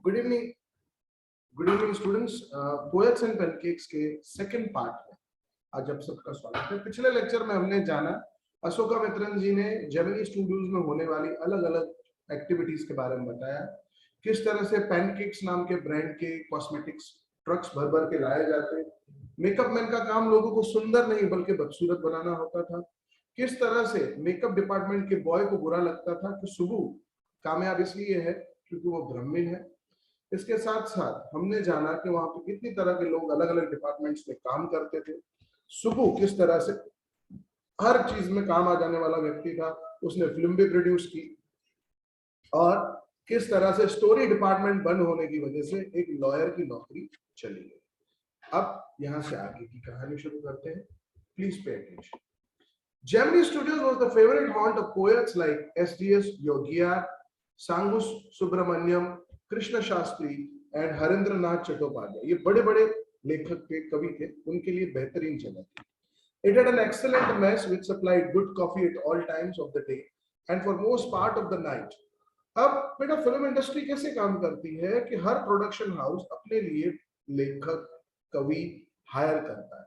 Good evening students. Poets and pancakes के second part में आज आप सबका स्वागत है। पिछले लेक्चर में हमने जाना अशोका मित्रन जी ने जेमिनी स्टूडियोज में होने वाली अलग अलग एक्टिविटीज के बारे में बताया, किस तरह से पैनकेक्स नाम के ब्रांड के कॉस्मेटिक्स ट्रक्स भर भर के लाए जाते। मेकअप मैन का काम लोगों को सुंदर नहीं बल्कि बदसूरत बनाना होता था। किस तरह से मेकअप डिपार्टमेंट के बॉय को बुरा लगता था कि सुबु कामयाब इसलिए है क्योंकि वो ब्राह्मण है। इसके साथ साथ हमने जाना कि वहां पे कितनी तरह के लोग अलग अलग डिपार्टमेंट्स में काम करते थे। सुबु किस तरह से हर चीज में काम आ जाने वाला व्यक्ति था, उसने फिल्म भी प्रोड्यूस की, और किस तरह से स्टोरी डिपार्टमेंट बंद होने की वजह से एक लॉयर की नौकरी चली गई। अब यहां से आगे की कहानी शुरू करते हैं। Please pay attention. Gemini Studios was the favorite haunt of poets like S.D.S. Yogiyar, Sangu Subramanyam, Krishna Shastri and Harendra Nath Chattopadhyay. ये बड़े बड़े लेखक थे, कवि थे, उनके लिए बेहतरीन जगह थी। It had an excellent mess which supplied good coffee at all times of the day and for most part of the night. अब बेटा फिल्म इंडस्ट्री कैसे काम करती है कि हर प्रोडक्शन हाउस अपने लिए लेखक कवि हायर करता है।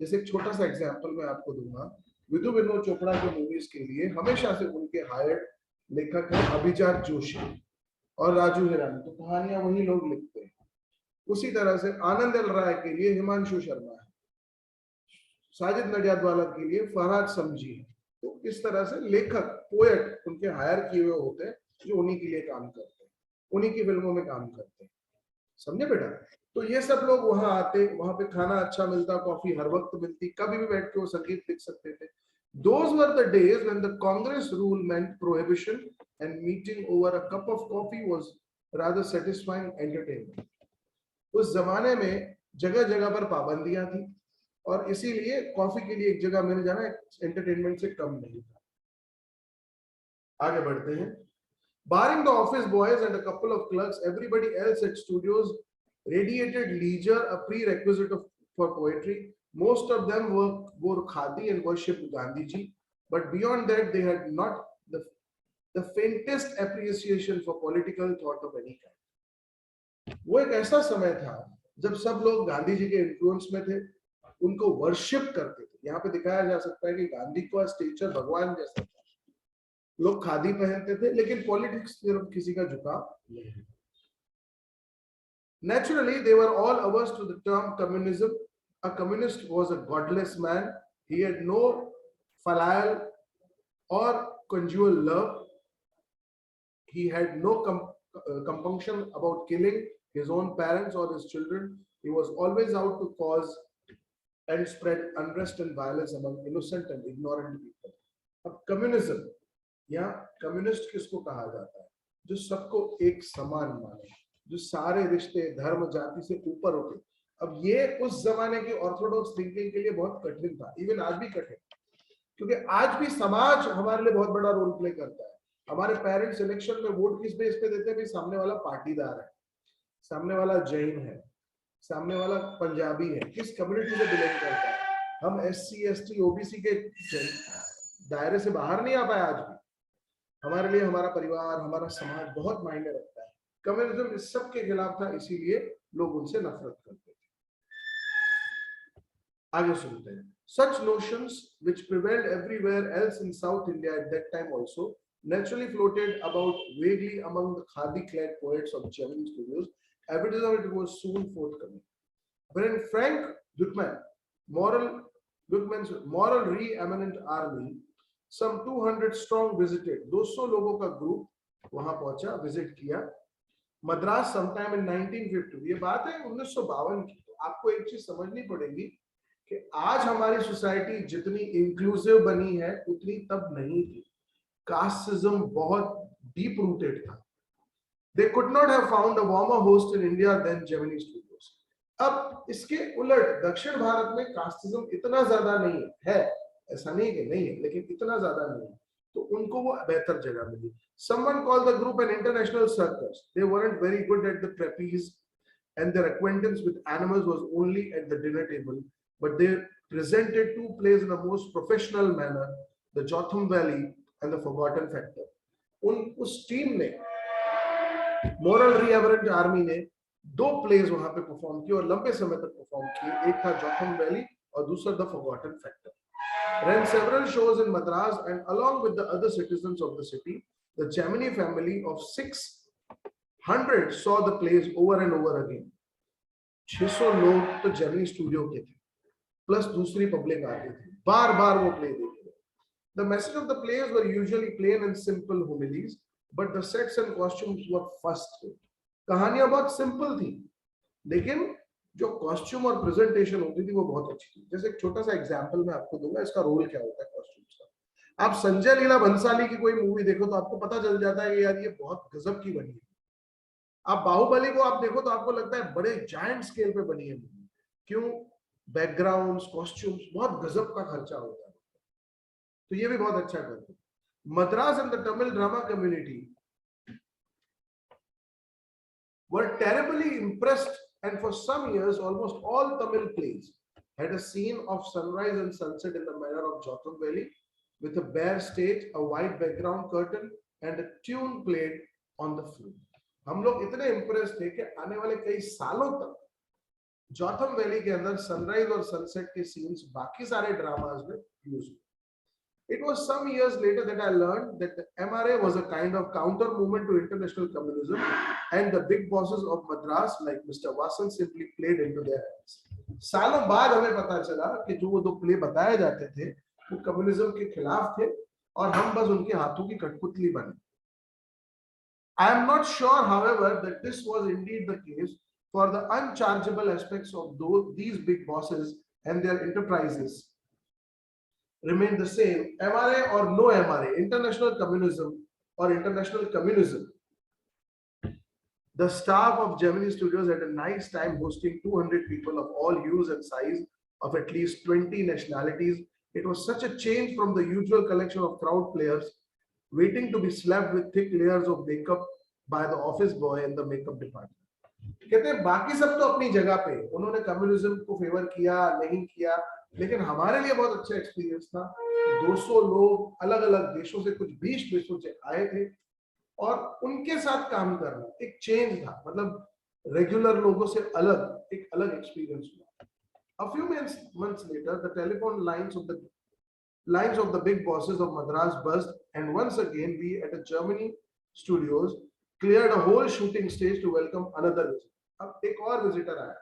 जैसे एक छोटा सा एग्जांपल मैं आपको दूंगा। विधु विनोद चोपड़ा के मूवीज के लिए हमेशा से उनके हायर्ड लेखक हैं अभिजात जोशी और राजू हिरानी, तो कहानियां वही लोग लिखते हैं। उसी तरह से आनंद एल राय के लिए हिमांशु शर्मा है, साजिद नडियादवाला के लिए फरहाद समझी है। तो इस तरह से लेखक पोएट उनके हायर किए हुए होते हैं जो उन्हीं के लिए काम करते हैं, उन्हीं की फिल्मों में काम करते हैं। समझे बेटा? तो ये सब लोग वहां आते, वहां पे खाना अच्छा मिलता, कॉफी हर वक्त मिलती, कभी भी बैठ के वो संगीत लिख सकते थे। Those were the days when the Congress rule meant prohibition and meeting over a cup of coffee was rather satisfying entertainment. उस जमाने में जगह जगह पर पाबंदियां थी और इसीलिए कॉफी के लिए एक जगह मिल जाना एंटरटेनमेंट से कम नहीं था। आगे बढ़ते हैं। Barring the office boys and a couple of clerks, everybody else at studios radiated leisure, a prerequisite for poetry. Most of them wore khadi and worshipped Gandhi ji, but beyond that, they had not the faintest appreciation for political thought of any kind. वो एक ऐसा समय था जब सब लोग गांधी जी के influence में थे, उनको वर्शिप करते थे। यहाँ पे दिखाया जा सकता है कि गांधी का स्टेचर भगवान जैसा था। लोग खादी पहनते थे लेकिन पॉलिटिक्स की तरफ किसी का झुकाव नहीं। Naturally, they were all averse to the term communism. A communist was a godless man. He had no filial or conjugal love. He had no compunction about killing his own parents or his children. He was always out to cause and spread unrest and violence among innocent and ignorant people. अब communism या communist किसको कहा जाता है? जो सबको एक समान माने, जो सारे रिश्ते धर्म जाति से ऊपर उठे। अब ये उस जमाने की ऑर्थोडॉक्स थिंकिंग के लिए बहुत कठिन था, इवन आज भी कठिन, क्योंकि आज भी समाज हमारे लिए बहुत बड़ा रोल प्ले करता है। हमारे पेरेंट्स इलेक्शन में वोट किस बेस पे देते हैं? भी सामने वाला पाटीदार है, सामने वाला जैन है, सामने वाला पंजाबी है, किस कम्युनिटी से बिलोंग करता है। हम SC ST OBC के दायरे से बाहर नहीं आ पाए। आज भी हमारे लिए हमारा परिवार, हमारा समाज बहुत मायने रखता है। कम्युनिज्म इस सब के खिलाफ था, इसीलिए लोग उनसे नफरत करते थे। आगे सुनते हैं। Such notions which prevailed everywhere else in South India at that time also naturally floated about vaguely among the khadi-clad poets of Gemini Studios. Evidence of it was soon forthcoming. When Frank Buchmann's moral re-eminent army, some 200 strong visited, 200 लोगों का group वहां पहुंचा, visit किया Madras sometime in 1950। ये बात है 1952 की। तो आपको एक चीज समझनी पड़ेगी कि आज हमारी सोसाइटी जितनी इंक्लूसिव बनी है उतनी तब नहीं थी। कास्टिज्म बहुत डीप रूटेड था। They could not have found a warmer host in India than Gemini Studios. अब इसके उलट दक्षिण भारत में कास्टिज्म इतना ज्यादा नहीं है, ऐसा नहीं कि नहीं है, लेकिन इतना ज्यादा नहीं है, तो उनको वो बेहतर जगह मिली। Someone called the group an international circus. They weren't very good at the trapeze and their acquaintance with animals was only at the dinner table, but they presented two plays in the most professional manner, the Jotham Valley and the Forgotten Factor. उस team ने moral रीएवरेंट army ने 2 pledge वहां पे perform किए और लंबे समय तक परफॉर्म किए। एक था जोथम वैली और दूसरा the forgotten factor. Ran several shows in Madras and along with the other citizens of the city, the Gemini family of 600 saw the plays over and over again. 600 लोग तो Gemini studio के थे, plus दूसरी public आती थी, बार बार वो play देखे। The message of the plays were usually plain and simple homilies, but the sets and costumes were first rate. कहानियां बहुत सिंपल थी, लेकिन जो कॉस्ट्यूम और प्रेजेंटेशन होती थी वो बहुत अच्छी थी। जैसे एक छोटा सा एग्जांपल मैं आपको दूंगा, इसका रोल क्या होता है कॉस्ट्यूम्स का। आप संजय लीला भंसाली की कोई मूवी देखो तो आपको पता चल जाता है कि यार ये बहुत गजब की बनी है। आप बाहुबली को आप देखो तो आपको लगता है बड़े जायंट स्केल पे बनी है मूवी। क्यों? बैकग्राउंड्स, कॉस्ट्यूम्स, बहुत गजब का खर्चा होता है। तो ये भी बहुत अच्छा करते हैं। Madras and the Tamil drama community were terribly impressed, and for some years almost all Tamil plays had a scene of sunrise and sunset in the manner of Jotham Valley, with a bare stage, a white background curtain and a tune played on the flute. हम लोग इतने impress थे कि आने वाले कई सालों तक जॉथम वैली के अंदर सनराइज और सनसेट के सीन्स बाकी सारे ड्रामास में यूज हुए। It was some years later that I learned that the MRA was a kind of counter movement to international communism, and the big bosses of Madras, like Mr. Vasan, simply played into their hands. सालों बाद हमें पता चला कि जो वो 2 play बताए जाते थे वो कम्युनिज्म के खिलाफ थे और हम बस उनके हाथों की कठपुतली बने। I am not sure, however, that this was indeed the case, for the unchargeable aspects of these big bosses and their enterprises remain the same, MRA or no MRA, international communism or international communism. The staff of Gemini Studios had a nice time hosting 200 people of all hues and size of at least 20 nationalities. It was such a change from the usual collection of crowd players waiting to be slapped with thick layers of makeup by the office boy in the makeup department. कहते हैं बाकी सब तो अपनी जगह पे उन्होंने communism को फेवर किया नहीं किया, लेकिन हमारे लिए बहुत अच्छा एक्सपीरियंस था। 200 लोग अलग अलग देशों से, कुछ 20 देशों से आए थे और उनके साथ काम करना एक चेंज था, मतलब रेगुलर लोगों से अलग एक अलग एक्सपीरियंस हुआ। A few months later, the telephone lines of the big bosses of Madras buzzed, and once again we at the Germany studios cleared a whole shooting stage to welcome another visitor. अब एक और visitor आया।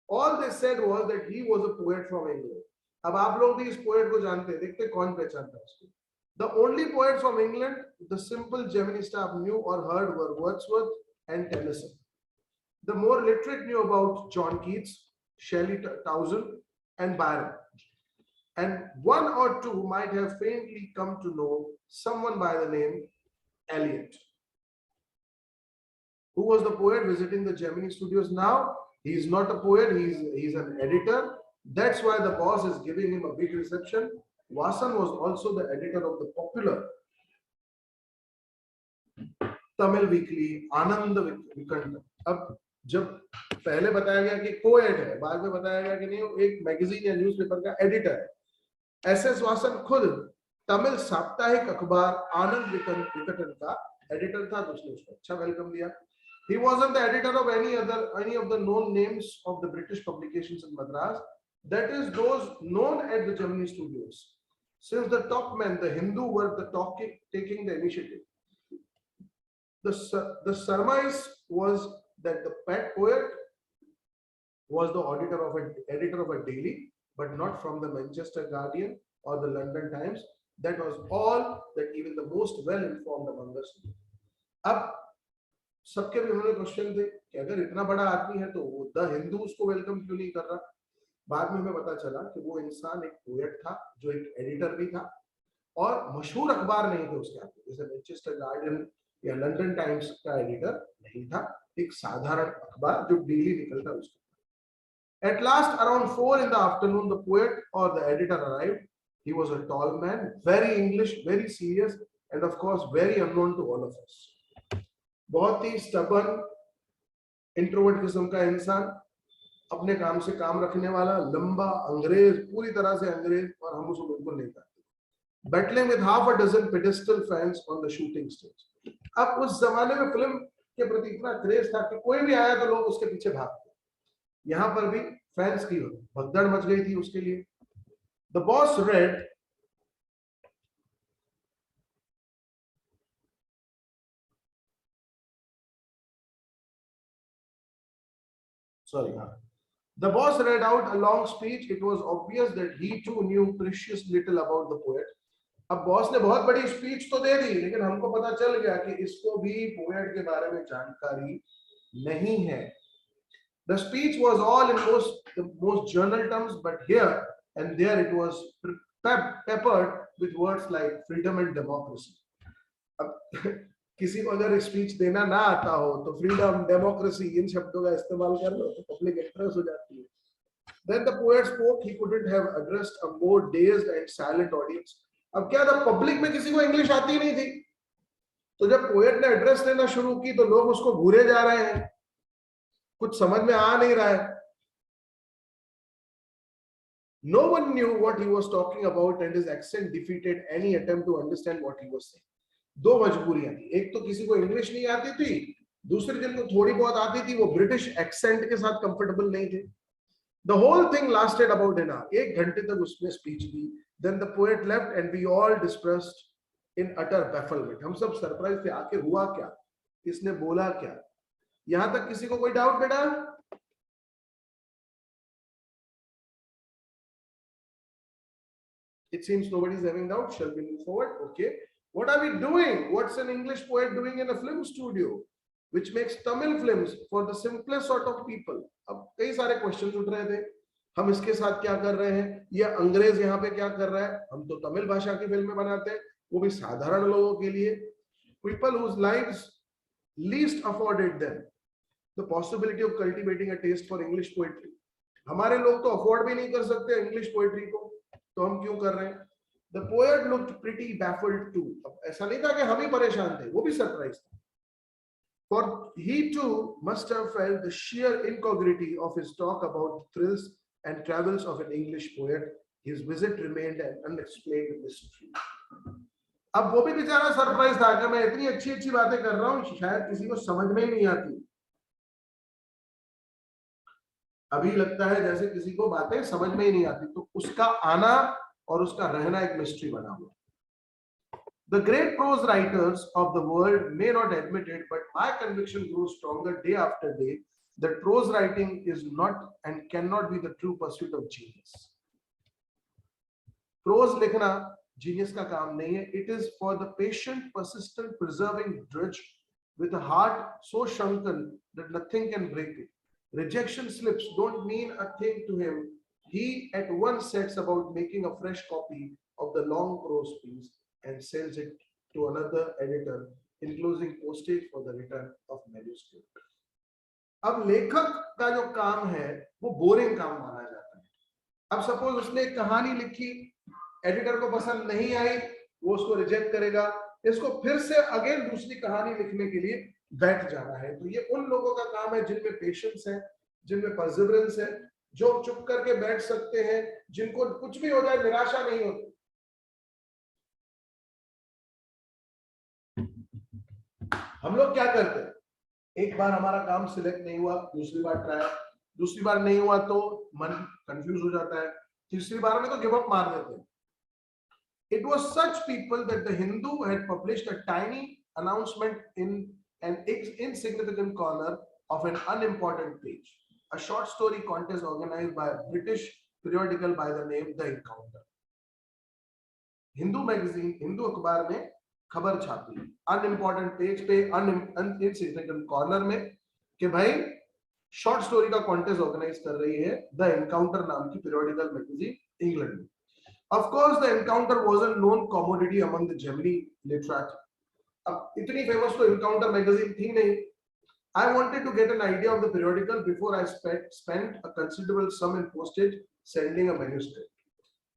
All they said was that he was a poet from England. अब आप लोग भी इस poet को जानते हैं, देखते कौन पहचानता है उसको। The only poets from England the simple Gemini staff knew or heard were Wordsworth and Tennyson. The more literate knew about John Keats, Shelley, Towson, and Byron. And one or two might have faintly come to know someone by the name Eliot. Who was the poet visiting the Gemini Studios now? He is not a poet, he's an editor. That's why the boss is giving him a big reception. Vasan was also the editor of the popular Tamil weekly Anand Vikanta. अब जब पहले बताया गया कि poet है, बाद में बताया गया कि नहीं, एक मैगजीन या न्यूज़पेपर का एडिटर है। एसएस वासन खुद तमिल साप्ताहिक अखबार आनंद विकटन का एडिटर था, तो उसने उसको अच्छा वेलकम दिया। He wasn't the editor of any of the known names of the British publications in Madras, that is those known at the Gemini Studios. Since the top men, the Hindu, were taking the initiative, the surmise was that the pet poet was the editor of a daily, but not from the Manchester Guardian or the London Times. That was all that even the most well-informed among us knew. अब सबके भी उन्होंने question थे कि अगर इतना बड़ा आदमी है तो द हिंदू उसको वेलकम क्यों नहीं कर रहा। बाद में हमें पता चला कि वो इंसान एक पोएट था जो एक एडिटर भी था और मशहूर अखबार नहीं थे उसके आगे, जैसे मैनचेस्टर गार्डियन या लंदन टाइम्स का एडिटर नहीं था, एक साधारण अखबार जो डेली निकलता उसका। At last, around 4 in the afternoon, the poet or the editor arrived. He was a tall man, very English, very serious, and of course very unknown to all of us. बहुत ही stubborn, introvert किस्म का इंसान, अपने काम से काम रखने वाला, लंबा अंग्रेज, पूरी तरह से अंग्रेज, और हम उसको बिल्कुल नहीं करते। Battling with half a dozen pedestal fans on the shooting stage. अब उस जमाने में फिल्म के प्रति इतना क्रेज था कि कोई भी आया तो लोग उसके पीछे भागते। यहाँ पर भी फैंस की भगदड़ मच गई थी उसके लिए। The boss red The boss read out a long speech. It was obvious that he too knew precious little about the poet. अब बॉस ने बहुत बड़ी स्पीच तो दे दी, लेकिन हमको पता चल गया कि इसको भी पोएट के बारे में जानकारी नहीं है. The speech was all in most journal terms, but here and there it was peppered with words like freedom and democracy. अब किसी को अगर स्पीच देना ना आता हो तो फ्रीडम, डेमोक्रेसी इन शब्दों का इस्तेमाल कर लो तो पब्लिक इंटरेस्ट हो जाती है. Then the poet spoke. He couldn't have addressed a more dazed and silent audience. अब क्या था, पब्लिक में किसी को इंग्लिश आती नहीं थी, तो जब पोएट ने एड्रेस देना शुरू की तो लोग उसको घूरे जा रहे हैं, कुछ समझ में आ नहीं रहा है. No one knew what he was talking about and his accent defeated any attempt to understand what he was saying. दो मजबूरियां थी, एक तो किसी को इंग्लिश नहीं आती थी, दूसरी जिनको थोड़ी बहुत आती थी वो ब्रिटिश एक्सेंट के साथ कंफर्टेबल नहीं थे. The whole thing lasted about an hour. एक घंटे तक उसने speech the. Then the poet left and we all dispersed in utter bafflement. हम सब सरप्राइज थे, आखिर हुआ क्या, इसने बोला क्या. यहां तक किसी को कोई डाउट बेटा? It seems nobody's having doubt. Shall we move forward? Okay. What are we doing? What's an English poet doing in a film studio, which makes Tamil films for the simplest sort of people? अब कई सारे question उठ रहे थे, हम इसके साथ क्या कर रहे हैं, या अंग्रेज यहाँ पे क्या कर रहा है. हम तो तमिल भाषा की फिल्में बनाते हैं, वो भी साधारण लोगों के लिए. People whose lives least afforded them the possibility of cultivating a taste for English poetry. हमारे लोग तो अफोर्ड भी नहीं कर सकते इंग्लिश पोएट्री को, तो हम क्यों कर रहे हैं. The poet looked pretty baffled too. अब ऐसा नहीं था कि हम ही परेशान थे, वो भी सरप्राइज था. For he too must have felt the sheer incongruity of his talk about the thrills and travels of an English poet. His visit remained an unexplained mystery. अब वो भी बेचारा सरप्राइज था कि मैं इतनी अच्छी अच्छी बातें कर रहा हूँ, शायद किसी को समझ में ही नहीं आती. अभी लगता है जैसे किसी को बातें समझ में ही नहीं आती, तो उसका आना और उसका रहना एक मिस्ट्री बना हुआ. The great prose writers of the world may not admit it, but my conviction grows stronger day after day that prose writing is not and cannot be the true pursuit of genius. Prose लिखना genius का काम नहीं है. It is for the patient, persistent, preserving drudge with a heart so shrunken that nothing can break it. Rejection slips don't mean a thing to him. He at once sets about making a fresh copy of the long prose piece and sells it to another editor, enclosing postage for the return of manuscript. अब लेखक का जो काम है वो boring काम माना जाता है. अब सपोज उसने एक कहानी लिखी, एडिटर को पसंद नहीं आई, वो उसको रिजेक्ट करेगा, इसको फिर से अगेन दूसरी कहानी लिखने के लिए बैठ जाना है. तो ये उन लोगों का काम है जिनमें पेशेंस है, जिनमें परसिवरेंस है, जो चुप करके बैठ सकते हैं, जिनको कुछ भी हो जाए निराशा नहीं होती. हम लोग क्या करते हैं, एक बार हमारा काम सिलेक्ट नहीं हुआ, दूसरी बार ट्राई, दूसरी बार नहीं हुआ तो मन कंफ्यूज हो जाता है, तीसरी बार में तो गिव अप मार देते हैं. It was such people that the Hindu had published a tiny announcement in an insignificant corner of an unimportant page. A short story contest organized by a British periodical by the name The Encounter. Hindu magazine, Hindu अखबार में खबर छापी unimportant page पे, insignificant corner में, कि भाई short story का contest organise कर रही है द एनकाउंटर नाम की पीरियोडिकल मैगजीन इंग्लैंड में. Of course, the Encounter was a known commodity among the Gemini literati. अब इतनी फेमस तो एनकाउंटर मैगजीन थी नहीं. I wanted to get an idea of the periodical before I spent a considerable sum in postage sending a manuscript.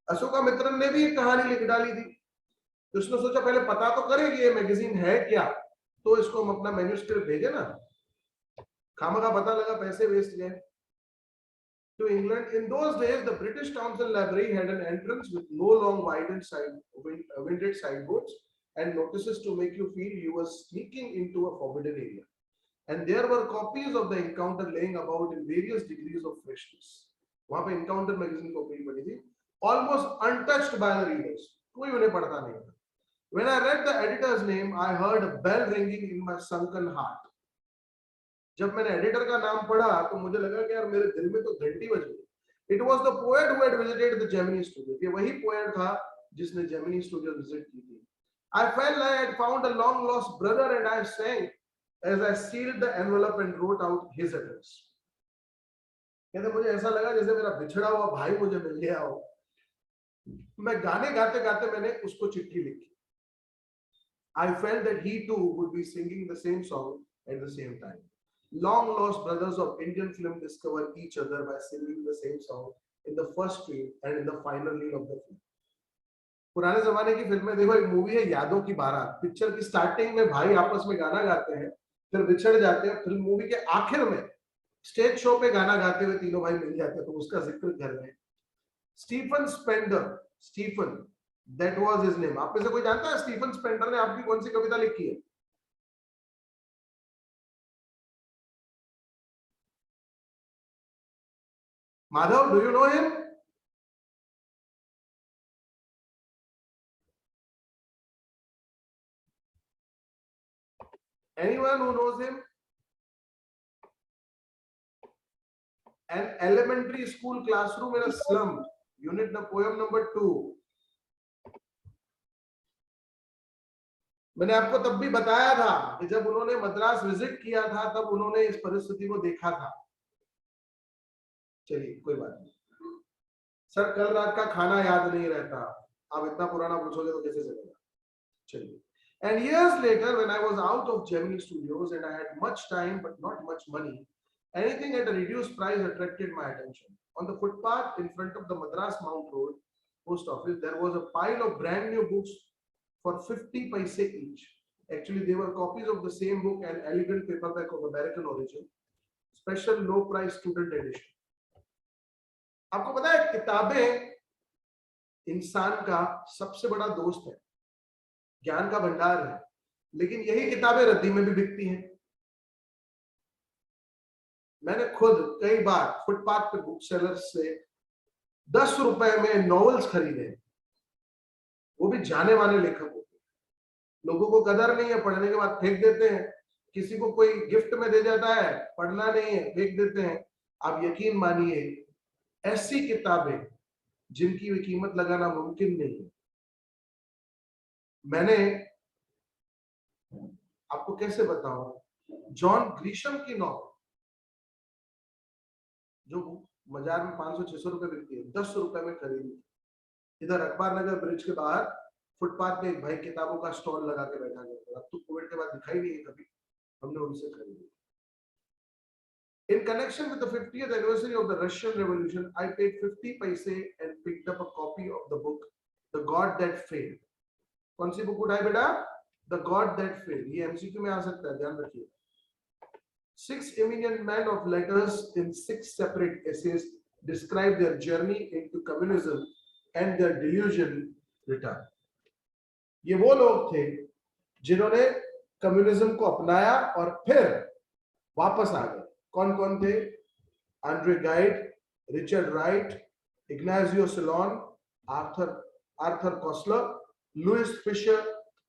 Ashoka Mitran ने भी एक कहानी लिख डाली थी, तो उसने सोचा पहले पता तो करें कि ये मैगजीन है क्या, तो इसको हम अपना मैन्युस्क्रिप्ट भेजे ना. खामखा पता लगा, पैसे वेस्ट गए. To England in those days, the British Council Library had an entrance with no long winded sideboards and notices to make you feel you were sneaking into a forbidden area. and there were copies of the encounter laying about in various degrees of freshness. वहां पे encounter magazine copy पड़ी थी, almost untouched by the readers, कोई उन्हें पढ़ता नहीं था. When I read the editor's name, I heard a bell ringing in my sunken heart. जब मैंने एडिटर का नाम पढ़ा तो मुझे लगा कि यार मेरे दिल में तो घंटी बज गई. It was the poet who had visited the Gemini studio. ये वही पोएट था जिसने Gemini studio विजिट की थी. I felt I had found a long lost brother and I sang as I sealed the envelope and wrote out his address. कहते मुझे ऐसा लगा जैसे मेरा बिछड़ा हुआ भाई मुझे मिल गया हो. मैं गाने गाते गाते मैंने उसको चिट्ठी लिखी. I felt that he too would be singing the same song at the same time. Long lost brothers of Indian film discover each other by singing the same song in the first reel and in the final reel of the film. पुराने जमाने की फिल्में देखो, एक movie है यादों की बारात. पिक्चर की स्टार्टिंग में भाई आपस में गाना गाते हैं, फिर बिछड़ जाते हैं, फिर मूवी के आखिर में स्टेज शो पे गाना गाते हुए तीनों भाई मिल जाते हैं, तो उसका जिक्र कर रहे हैं. Stephen Spender, Stephen, that was his name. आप में से कोई जानता है स्टीफन स्पेंडर ने आपकी कौन सी कविता लिखी है? Madhav, do you know him? Anyone who knows him? An elementary school classroom in a slum. Unit the poem number 2. मैंने आपको तब भी बताया था कि जब उन्होंने मद्रास विजिट किया था तब उन्होंने इस परिस्थिति को देखा था. चलिए कोई बात नहीं. सर कल रात का खाना याद नहीं रहता. आप इतना पुराना पूछोगे तो कैसे चलेगा. चलिए. And years later, when I was out of Gemini Studios and I had much time but not much money, anything at a reduced price attracted my attention. On the footpath in front of the Madras Mount Road post office, there was a pile of brand new books for 50 paise each. Actually, they were copies of the same book and elegant paperback of American origin, special low price student edition. आपको पता है किताबें इंसान का सबसे बड़ा दोस्त है, ज्ञान का भंडार है, लेकिन यही किताबें रद्दी में भी बिकती हैं. मैंने खुद कई बार फुटपाथ पे बुक सेलर्स से 10 रुपए में नॉवेल्स खरीदे, वो भी जाने माने लेखक होते हैं. लोगों को कदर नहीं है, पढ़ने के बाद फेंक देते हैं. किसी को कोई गिफ्ट में दे जाता है, पढ़ना नहीं है, फेंक देते हैं. आप यकीन मानिए ऐसी किताबें जिनकी भी कीमत लगाना मुमकिन नहीं है. मैंने आपको कैसे बताऊं, जॉन ग्रीशम की नॉवल जो बाजार में 500-600 रुपए बिकती है, 10 रुपए में खरीदी. इधर अखबार नगर ब्रिज के बाहर फुटपाथ पे एक भाई किताबों का स्टॉल लगा के बैठा गया. अब तो कोविड के बाद दिखाई नहीं है कभी. हमने उनसे खरीदी. In connection with the 50th anniversary of the Russian Revolution, I paid 50 paise and picked up a copy of the book The God That Failed. कौन सी बुक उठाई बेटा? The God That Failed. ये एमसीक्यू में आ सकता है, ध्यान रखिए. 6 eminent men of letters in 6 separate essays describe their journey into communism and their delusion return. ये वो लोग थे जिन्होंने कम्युनिज्म को अपनाया और फिर वापस आ गए. कौन कौन थे? Andre Gide, Richard Wright, Ignazio Silone, Arthur Koestler, Louis Fischer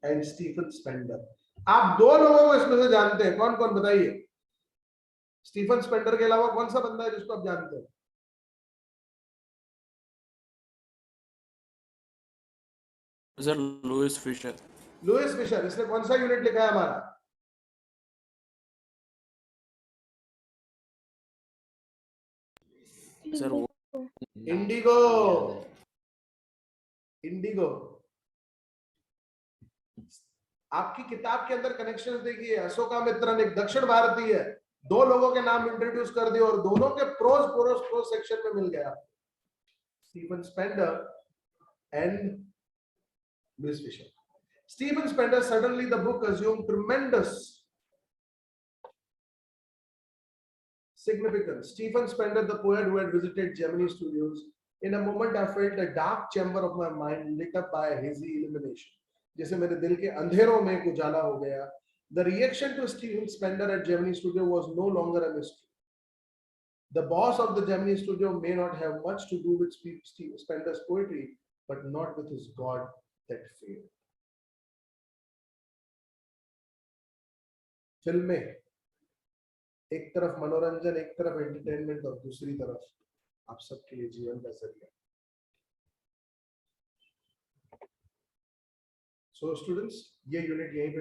and Stephen Spender. आप 2 लोगों को इसमें से जानते हैं. कौन कौन बताइए? स्टीफन स्पेंडर के अलावा कौन सा बंदा है जिसको आप जानते हैं? Sir Louis Fischer. Louis Fischer. इसने कौन सा यूनिट लिखा है हमारा? सर वो इंडिगो. इंडिगो. आपकी किताब के अंदर कनेक्शन देखिए. अशोका मित्रन एक दक्षिण भारतीय है. 2 लोगों के नाम इंट्रोड्यूस कर दिए और दोनों के प्रोज सेक्शन में मिल गया. Stephen Spender and Louis Fischer. Stephen Spender, suddenly the book assumed tremendous significance. Stephen Spender, the poet who had visited Gemini Studios, in a moment I felt the dark chamber of my mind lit up by a hazy illumination. जैसे मेरे दिल के अंधेरों में उजाला हो गया. The reaction to Steven Spender at Gemini Studio was no longer a mystery. The boss of the Gemini Studio may not have much to do with Steve Spender's poetry, but not with his God that failed. Film में एक तरफ मनोरंजन, एक तरफ entertainment और दूसरी तरफ आप सबके लिए जीवन का जरिया. So students, ये यूनिट यहीं पे